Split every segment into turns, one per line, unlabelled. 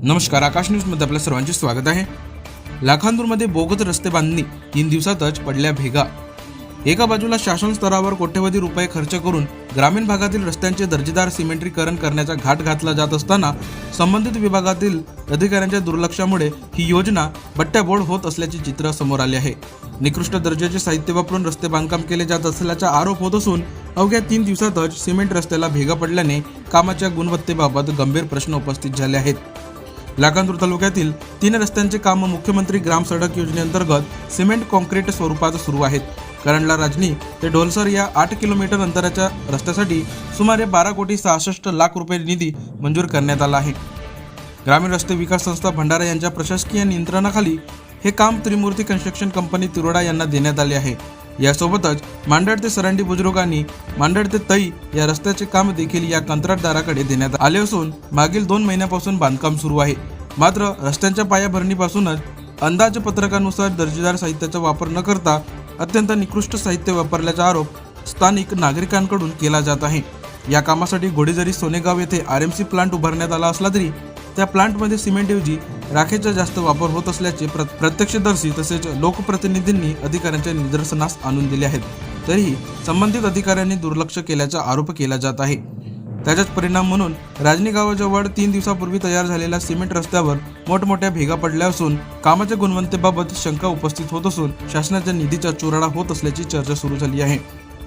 नमस्कार, आकाश न्यूजमध्ये आपल्या सर्वांचे स्वागत आहे। लाखांदूरमध्ये बोगस रस्ते बांधणी 3 दिवसातच पडल्या भेगा। एका बाजूला शासन स्तरावर कोट्यवधी रुपये खर्च करून ग्रामीण भागातील रस्त्यांचे दर्जेदार सिमेंट्रीकरण करण्याचा घाट घातला जात असताना संबंधित विभागातील अधिकाऱ्यांच्या दुर्लक्षामुळे ही योजना बट्ट्याबोळ होत असल्याचे चित्र समोर आले आहे। निकृष्ट दर्जाचे साहित्य वापरून रस्ते बांधकाम केले जात असल्याचा आरोप होत असून अवघ्या 3 दिवसातच सिमेंट रस्त्याला भेगा पडल्याने कामाच्या गुणवत्तेबाबत गंभीर प्रश्न उपस्थित झाले आहेत। लाखांदूर तालुक्यातील 3 रस्त्यांचे काम मुख्यमंत्री ग्राम सडक योजनेअंतर्गत सिमेंट कॉन्क्रीट स्वरूपात सुरू आहेत। करंडला राजनी ते ढोलसर या 8 किलोमीटर अंतराच्या रस्त्यासाठी सुमारे 12,66,00,000 रुपये निधी मंजूर करण्यात आला आहे। ग्रामीण रस्ते विकास संस्था भंडारा यांच्या प्रशासकीय नियंत्रणाखाली हे काम त्रिमूर्ती कन्स्ट्रक्शन कंपनी तिरोडा यांना देण्यात आले आहे। यासोबतच मांडळ ते सरंडी बुजुर्ग आणि मांडळ ते तई या रस्त्याचे काम देखील या कंत्राटदाराकडे देण्यात आले असून मागील 2 महिन्यापासून बांधकाम सुरू आहे। मात्र रस्त्यांच्या पायाभरणीपासूनच अंदाजपत्रकानुसार दर्जेदार साहित्याचा वापर न करता अत्यंत निकृष्ट साहित्य वापरल्याचा आरोप स्थानिक नागरिकांकडून केला जात आहे। या कामासाठी घोडेझरी सोनेगाव येथे आरएमसी प्लांट उभारण्यात आला असला तरी त्या प्लांटमध्ये सिमेंटऐवजी राखेचा जास्त वापर होत असल्याचे प्रत्यक्षदर्शी तसेच लोकप्रतिनिधींनी अधिकाऱ्यांच्या निदर्शनास आणून दिले आहेत। तरीही संबंधित अधिकाऱ्यांनी दुर्लक्ष केल्याचा आरोप केला जात आहे। त्याचाच परिणाम म्हणून राजनी गावाजवळ 3 दिवसापूर्वी तयार झालेल्या सिमेंट रस्त्यावर मोठमोठ्या भेगा पडल्या असून कामाच्या गुणवत्तेबाबत शंका उपस्थित होत असून शासनाच्या निधीचा चुराडा होत असल्याची चर्चा सुरू झाली आहे।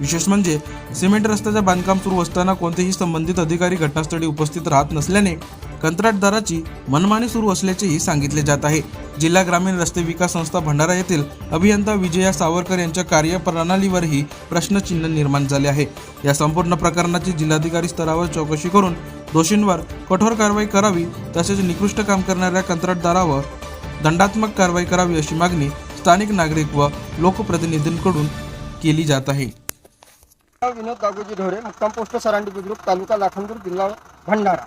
विशेष म्हणजे सिमेंट रस्त्याचे बांधकाम सुरू असताना कोणतेही संबंधित अधिकारी घटनास्थळी उपस्थित राहत नसल्याने कंत्राटदाराची मनमानी सुरू असल्याचेही सांगितले जात आहे। जिल्हा ग्रामीण रस्ते विकास संस्था भंडारा येथील अभियंता विजया सावरकर यांच्या कार्यप्रणालीवरही प्रश्नचिन्ह निर्माण झाले आहे। या संपूर्ण प्रकरणाची जिल्हाधिकारी स्तरावर चौकशी करून दोषींवर कठोर कारवाई करावी तसेच निकृष्ट काम करणाऱ्या कंत्राटदारावर दंडात्मक कारवाई करावी अशी मागणी स्थानिक नागरिक व लोकप्रतिनिधींकडून केली जात आहे।
विनोद दागोजी ढोरे, मुक्काम पोस्ट सरंडी बुद्रुक, तालुका लाखांदूर, जिल्हा भंडारा।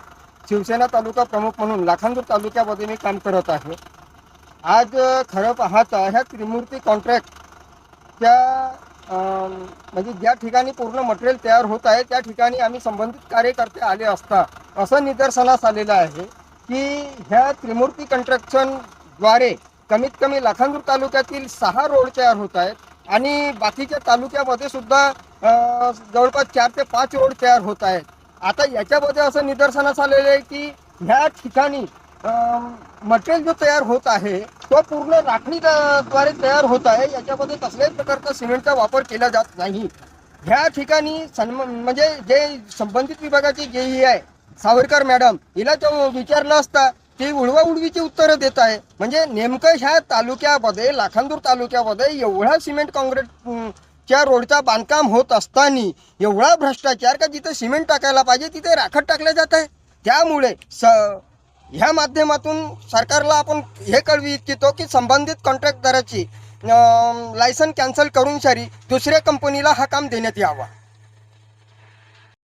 शिवसेना तालुका प्रमुख म्हणून लाखांदूर तालुक्यामध्ये मी काम करत आहे। आज खरं पाहता ह्या त्रिमूर्ती कॉन्ट्रॅक्टच्या म्हणजे ज्या ठिकाणी पूर्ण मटेरियल तयार होत आहे त्या ठिकाणी आम्ही संबंधित कार्यकर्ते आले असता असं निदर्शनास आलेलं आहे की ह्या त्रिमूर्ती कन्स्ट्रक्शनद्वारे कमीत कमी लाखांदूर तालुक्यातील 6 रोड तयार होत आहेत आणि बाकीच्या तालुक्यामध्ये सुद्धा जवळपास 4 ते 5 रोड तयार होत आहेत। आता याच्यामध्ये असं निदर्शनास आलेलं आहे की ह्या ठिकाणी मटेरियल जो तयार होत आहे तो पूर्ण राखणीद्वारे तयार होत आहे। याच्यामध्ये कसल्याही प्रकारचा सिमेंटचा वापर केला जात नाही। ह्या ठिकाणी म्हणजे जे संबंधित विभागाची जेई आहे सावरकर मॅडम, हिला तो विचारलं असता ती उडवाउडवीची उत्तरं देत आहे। म्हणजे नेमकं ह्या तालुक्यामध्ये लाखांदूर तालुक्यामध्ये एवढा सिमेंट काँक्रीटच्या रोडचा बांधकाम होत असताना एवढा भ्रष्टाचार का जिथे सिमेंट टाकायला पाहिजे तिथे राखट टाकले जात आहे। त्यामुळे ह्या माध्यमातून सरकारला आपण हे कळवू इच्छितो की संबंधित कॉन्ट्रॅक्टदाराची लायसन कॅन्सल करून दुसऱ्या कंपनीला हा काम देण्यात यावा।